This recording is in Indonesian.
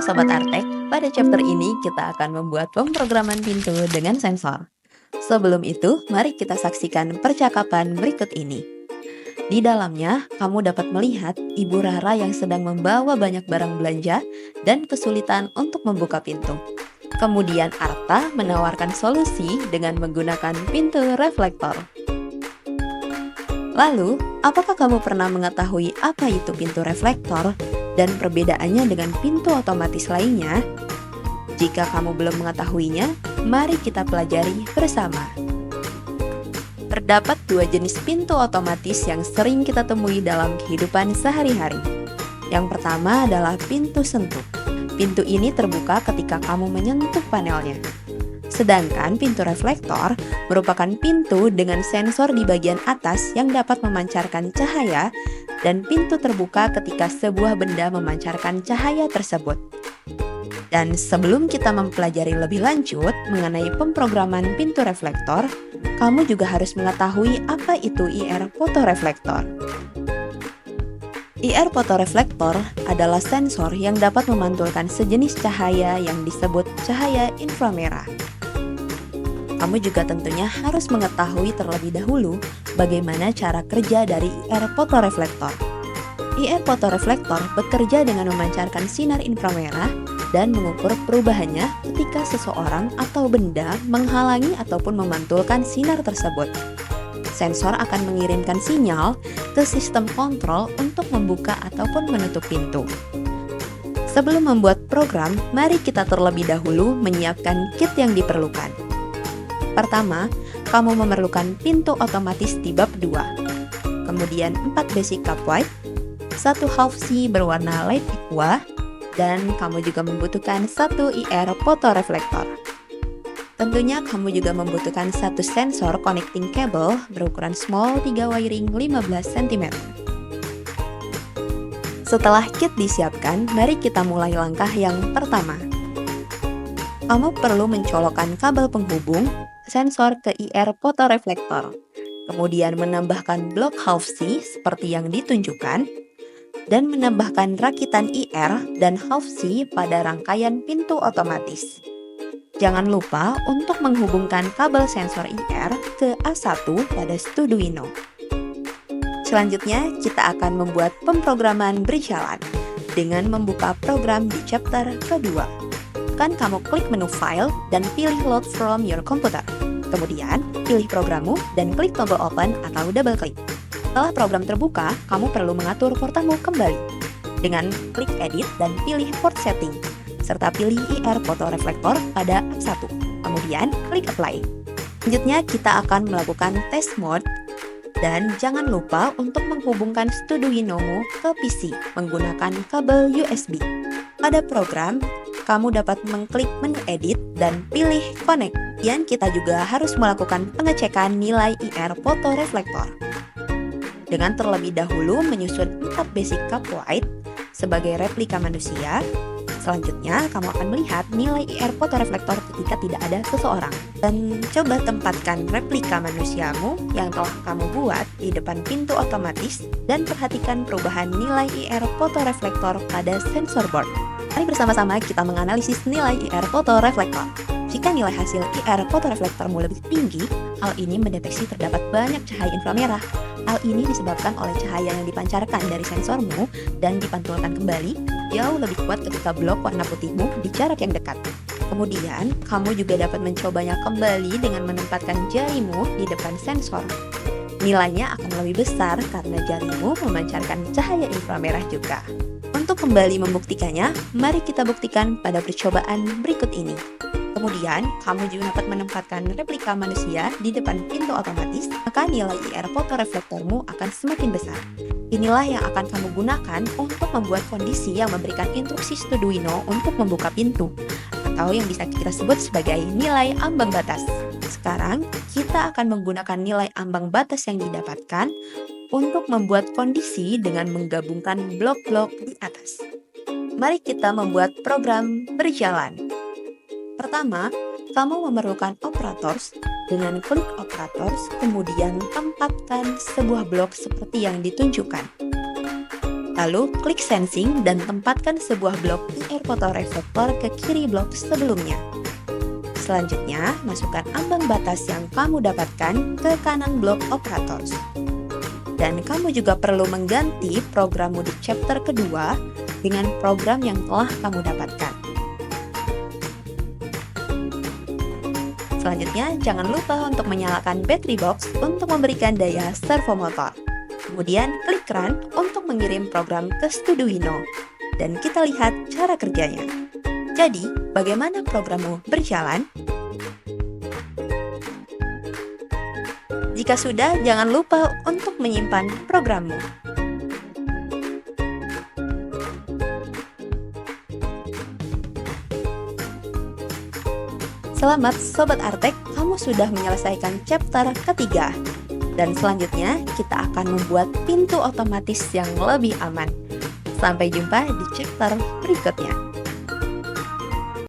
Sobat Artek, pada chapter ini kita akan membuat pemrograman pintu dengan sensor. Sebelum itu, mari kita saksikan percakapan berikut ini. Di dalamnya, kamu dapat melihat Ibu Rara yang sedang membawa banyak barang belanja dan kesulitan untuk membuka pintu. Kemudian Arta menawarkan solusi dengan menggunakan pintu reflektor. Lalu, apakah kamu pernah mengetahui apa itu pintu reflektor dan perbedaannya dengan pintu otomatis lainnya? Jika kamu belum mengetahuinya, mari kita pelajari bersama. Terdapat dua jenis pintu otomatis yang sering kita temui dalam kehidupan sehari-hari. Yang pertama adalah pintu sentuh. Pintu ini terbuka ketika kamu menyentuh panelnya. Sedangkan pintu reflektor merupakan pintu dengan sensor di bagian atas yang dapat memancarkan cahaya dan pintu terbuka ketika sebuah benda memancarkan cahaya tersebut. Dan sebelum kita mempelajari lebih lanjut mengenai pemrograman pintu reflektor, kamu juga harus mengetahui apa itu IR fotoreflektor. IR fotoreflektor adalah sensor yang dapat memantulkan sejenis cahaya yang disebut cahaya inframerah. Kamu juga tentunya harus mengetahui terlebih dahulu bagaimana cara kerja dari IR fotoreflektor. IR fotoreflektor bekerja dengan memancarkan sinar inframerah dan mengukur perubahannya ketika seseorang atau benda menghalangi ataupun memantulkan sinar tersebut. Sensor akan mengirimkan sinyal ke sistem kontrol untuk membuka ataupun menutup pintu. Sebelum membuat program, mari kita terlebih dahulu menyiapkan kit yang diperlukan. Pertama, kamu memerlukan pintu otomatis di bab 2. Kemudian 4 basic cup white, 1 half C berwarna light aqua, dan kamu juga membutuhkan 1 IR fotoreflektor. Tentunya kamu juga membutuhkan 1 sensor connecting cable berukuran small 3 wiring 15 cm. Setelah kit disiapkan, mari kita mulai langkah yang pertama. Kamu perlu mencolokkan kabel penghubung sensor ke IR fotoreflektor, kemudian menambahkan blok half C seperti yang ditunjukkan, dan menambahkan rakitan IR dan half C pada rangkaian pintu otomatis. Jangan lupa untuk menghubungkan kabel sensor IR ke A1 pada Arduino. Selanjutnya, kita akan membuat pemrograman berjalan dengan membuka program di chapter kedua. Kamu klik menu File dan pilih Load from your computer. Kemudian, pilih programmu dan klik tombol Open atau double klik. Setelah program terbuka, kamu perlu mengatur portamu kembali. Dengan klik Edit dan pilih Port Setting, serta pilih IR fotoreflektor pada A1. Kemudian, klik Apply. Selanjutnya, kita akan melakukan test mode. Dan jangan lupa untuk menghubungkan Arduino-mu ke PC menggunakan kabel USB. Pada program, kamu dapat mengklik menu edit dan pilih connect. Dan kita juga harus melakukan pengecekan nilai IR fotoreflektor. Dengan terlebih dahulu menyusun 4 basic cup white sebagai replika manusia. Selanjutnya, kamu akan melihat nilai IR fotoreflektor ketika tidak ada seseorang. Dan coba tempatkan replika manusiamu yang telah kamu buat di depan pintu otomatis dan perhatikan perubahan nilai IR fotoreflektor pada sensor board. Mari bersama-sama kita menganalisis nilai IR fotoreflektor. Jika nilai hasil IR fotoreflektormu lebih tinggi, hal ini mendeteksi terdapat banyak cahaya inframerah. Hal ini disebabkan oleh cahaya yang dipancarkan dari sensormu dan dipantulkan kembali jauh lebih kuat ketika blok warna putihmu di jarak yang dekat. Kemudian, kamu juga dapat mencobanya kembali dengan menempatkan jarimu di depan sensor. Nilainya akan lebih besar karena jarimu memancarkan cahaya inframerah juga. Untuk kembali membuktikannya, mari kita buktikan pada percobaan berikut ini. Kemudian, kamu juga dapat menempatkan replika manusia di depan pintu otomatis, maka nilai IR fotoreflektormu akan semakin besar. Inilah yang akan kamu gunakan untuk membuat kondisi yang memberikan instruksi Arduino untuk membuka pintu, atau yang bisa kita sebut sebagai nilai ambang batas. Sekarang, kita akan menggunakan nilai ambang batas yang didapatkan untuk membuat kondisi dengan menggabungkan blok-blok di atas. Mari kita membuat program berjalan. Pertama, kamu memerlukan operators. Dengan klik operators, kemudian tempatkan sebuah blok seperti yang ditunjukkan. Lalu klik sensing dan tempatkan sebuah blok IR fotoreflektor ke kiri blok sebelumnya. Selanjutnya, masukkan ambang batas yang kamu dapatkan ke kanan blok operators. Dan kamu juga perlu mengganti programmu di chapter kedua dengan program yang telah kamu dapatkan. Selanjutnya, jangan lupa untuk menyalakan battery box untuk memberikan daya servomotor. Kemudian, klik run untuk mengirim program ke Studuino. Dan kita lihat cara kerjanya. Jadi, bagaimana programmu berjalan? Jika sudah, jangan lupa untuk menyimpan programmu. Selamat Sobat Artek, kamu sudah menyelesaikan chapter ketiga. Dan selanjutnya, kita akan membuat pintu otomatis yang lebih aman. Sampai jumpa di chapter berikutnya.